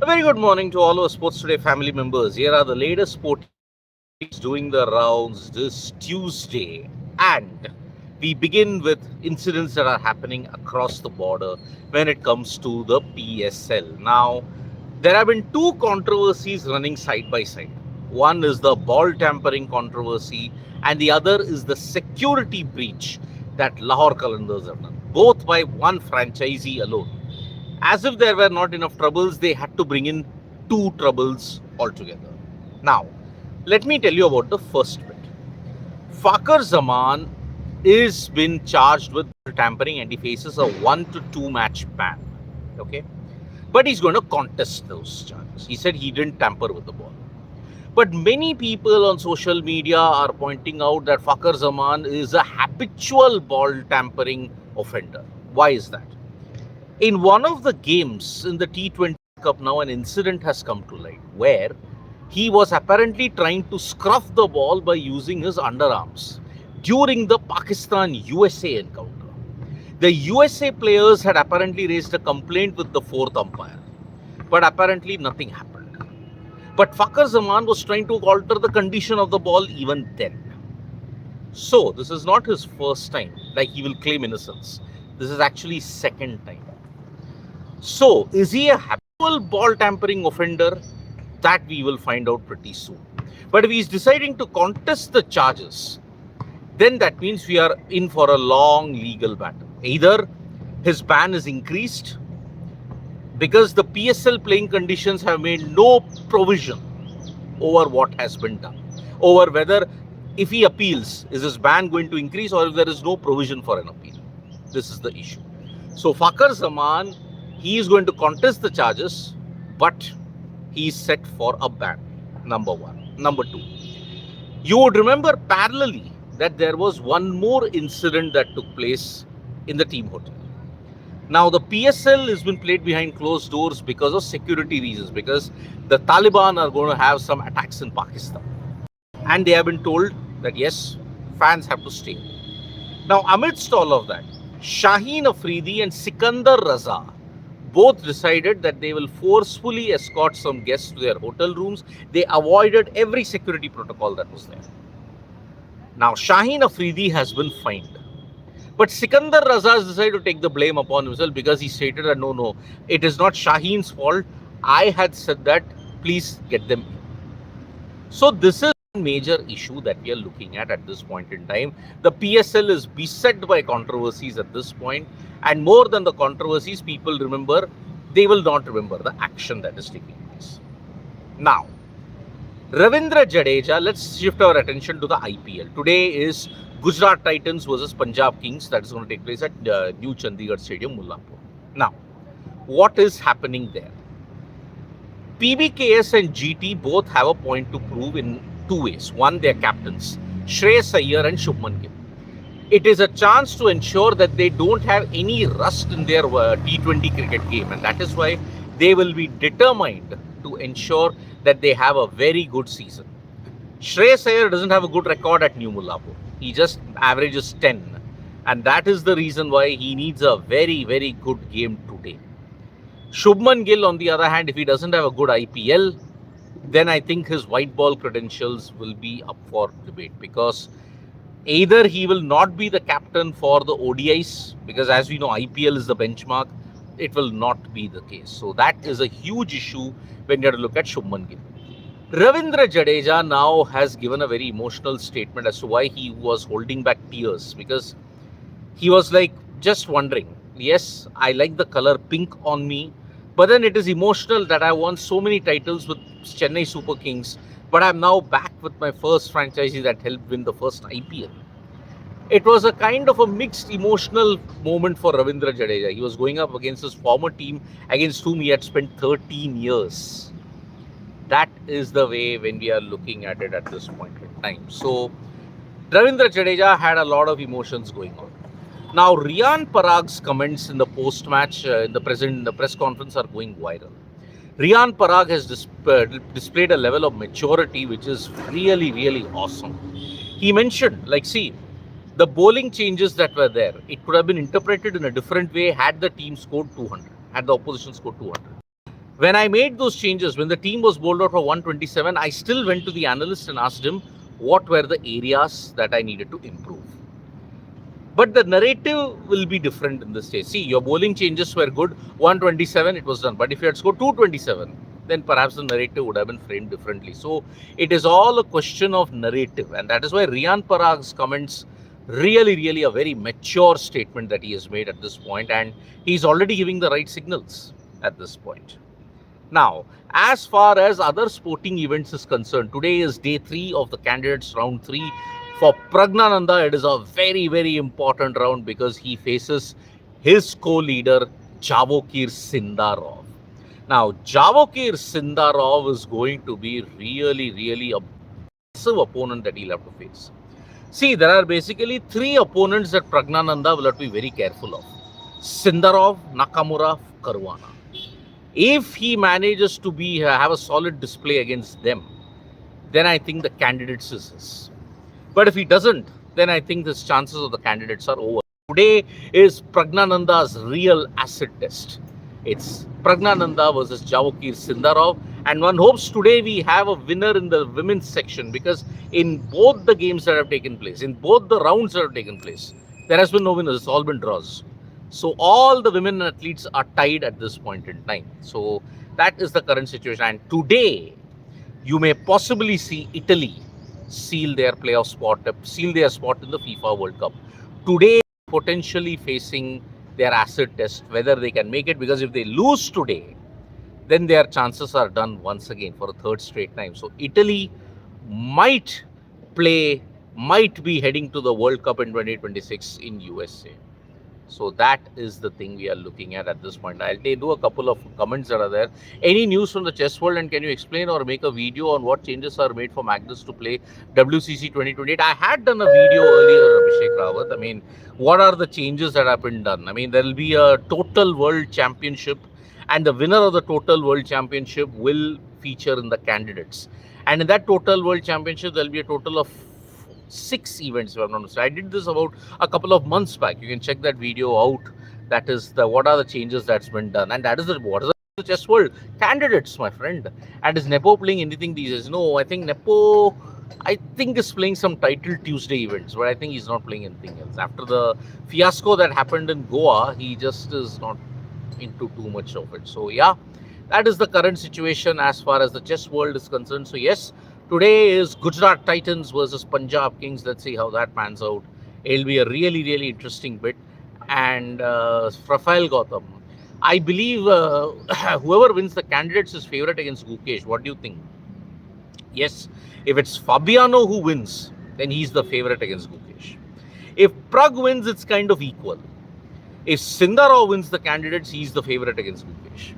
A very good morning to all our Sports Today family members. Here are the latest sport doing the rounds this Tuesday. And we begin with incidents that are happening across the border when it comes to the PSL. Now, there have been two controversies running side by side. One is the ball tampering controversy, and the other is the security breach that Lahore Qalandars have done, both by one franchisee alone. As if there were not enough troubles, they had to bring in two troubles altogether. Now, let me tell you about the first bit. Fakhar Zaman is been charged with tampering and he faces a 1 to 2 match ban. Okay, but he's going to contest those charges. He said he didn't tamper with the ball. But many people on social media are pointing out that Fakhar Zaman is a habitual ball tampering offender. Why is that? In one of the games in the T20 Cup now, an incident has come to light where he was apparently trying to scruff the ball by using his underarms during the Pakistan-USA encounter. The USA players had apparently raised a complaint with the fourth umpire, but apparently nothing happened. But Fakhar Zaman was trying to alter the condition of the ball even then. So, this is not his first time, like he will claim innocence. This is actually second time. So, is he a habitual ball tampering offender? That we will find out pretty soon. But if he's deciding to contest the charges, then that means we are in for a long legal battle. Either his ban is increased because the PSL playing conditions have made no provision over what has been done, over whether if he appeals, is his ban going to increase or if there is no provision for an appeal. This is the issue. So Fakhar Zaman, he is going to contest the charges, but he is set for a ban, number one. Number two, you would remember parallelly that there was one more incident that took place in the team hotel. Now, the PSL has been played behind closed doors because of security reasons, because the Taliban are going to have some attacks in Pakistan. And they have been told that yes, fans have to stay. Now, amidst all of that, Shaheen Afridi and Sikandar Raza both decided that they will forcefully escort some guests to their hotel rooms. They avoided every security protocol that was there. Now, Shaheen Afridi has been fined. But Sikandar Raza has decided to take the blame upon himself because he stated that no, it is not Shaheen's fault. I had said that, please get them in. So this is a major issue that we are looking at this point in time. The PSL is beset by controversies at this point, and more than the controversies, people remember, they will not remember the action that is taking place. Now, Ravindra Jadeja, let's shift our attention to the IPL. Today is Gujarat Titans versus Punjab Kings. That is going to take place at New Chandigarh Stadium, Mullapur. Now, what is happening there? PBKS and GT both have a point to prove in two ways. One, their captains, Shreyas Iyer and Shubman Gill. It is a chance to ensure that they don't have any rust in their T20 cricket game, and that is why they will be determined to ensure that they have a very good season. Shreyas Iyer doesn't have a good record at New Mullapur. He just averages 10, and that is the reason why he needs a very, very good game today. Shubman Gill, on the other hand, if he doesn't have a good IPL, then I think his white ball credentials will be up for debate, because either he will not be the captain for the ODIs, because as we know, IPL is the benchmark. It will not be the case. So that is a huge issue when you have to look at Shubman Gill. Ravindra Jadeja now has given a very emotional statement as to why he was holding back tears, because he was like just wondering, yes, I like the color pink on me, but then it is emotional that I won so many titles with Chennai Super Kings, but I'm now back with my first franchisee that helped win the first IPL. It was a kind of a mixed emotional moment for Ravindra Jadeja. He was going up against his former team against whom he had spent 13 years. That is the way when we are looking at it at this point in time. So, Ravindra Jadeja had a lot of emotions going on. Now, Riyan Parag's comments in the post-match, in the press conference are going viral. Riyan Parag has displayed a level of maturity which is really, really awesome. He mentioned, the bowling changes that were there, it could have been interpreted in a different way had the team scored 200, had the opposition scored 200. When I made those changes, when the team was bowled out for 127, I still went to the analyst and asked him what were the areas that I needed to improve. But the narrative will be different in this case. See, your bowling changes were good, 127, it was done. But if you had scored 227, then perhaps the narrative would have been framed differently. So it is all a question of narrative. And that is why Riyan Parag's comments really a very mature statement that he has made at this point. And he's already giving the right signals at this point. Now, as far as other sporting events is concerned, today is day 3 of the candidates round 3. For Pragnananda, it is a very important round because he faces his co-leader Javokir Sindarov. Now, Javokir Sindarov is going to be really a massive opponent that he'll have to face. See, there are basically 3 opponents that Pragnananda will have to be very careful of. Sindarov, Nakamura, Caruana. If he manages to have a solid display against them, then I think the candidates is his. But if he doesn't, then I think the chances of the candidates are over. Today is Pragnananda's real acid test. It's Pragnananda versus Javokir Sindarov. And one hopes today we have a winner in the women's section, because in both the games that have taken place, in both the rounds that have taken place, there has been no winners. It's all been draws. So all the women athletes are tied at this point in time. So that is the current situation. And today, you may possibly see Italy seal their playoff spot, seal their spot in the FIFA World Cup. Today, potentially facing their acid test, whether they can make it, because if they lose today, then their chances are done once again for a 3rd straight time. So Italy might be heading to the World Cup in 2026 in USA. So that is the thing we are looking at this point. I'll do a couple of comments that are there. Any news from the chess world, and can you explain or make a video on what changes are made for Magnus to play WCC 2028? I had done a video earlier, Abhishek Rawat. I mean, what are the changes that have been done? I mean, there will be a total world championship, and the winner of the total world championship will feature in the candidates. And in that total world championship, there will be a total of 6 events, if I'm not mistaken. I did this about a couple of months back. You can check that video out. That is what are the changes that's been done, and that is what is the chess world candidates, my friend. And is Nepo playing anything these days? No, I think Nepo, is playing some Title Tuesday events, but I think he's not playing anything else. After the fiasco that happened in Goa, he just is not into too much of it. So yeah, that is the current situation as far as the chess world is concerned. So yes, today is Gujarat Titans versus Punjab Kings. Let's see how that pans out. It'll be a really interesting bit. And Rafael Gautam, I believe whoever wins the candidates is favourite against Gukesh. What do you think? Yes, if it's Fabiano who wins, then he's the favourite against Gukesh. If Prag wins, it's kind of equal. If Sindarov wins the candidates, he's the favourite against Gukesh.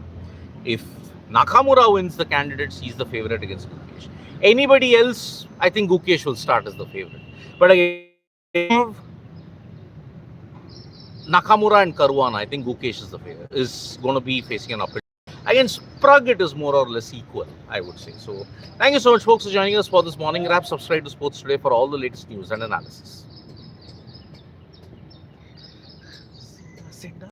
If Nakamura wins the candidates, he's the favourite against Gukesh. Anybody else, I think Gukesh will start as the favourite. But again, Nakamura and Caruana, I think Gukesh is going to be facing an uphill. Against Prag, it is more or less equal, I would say. So, thank you so much, folks, for joining us for this morning wrap. Subscribe to Sports Today for all the latest news and analysis.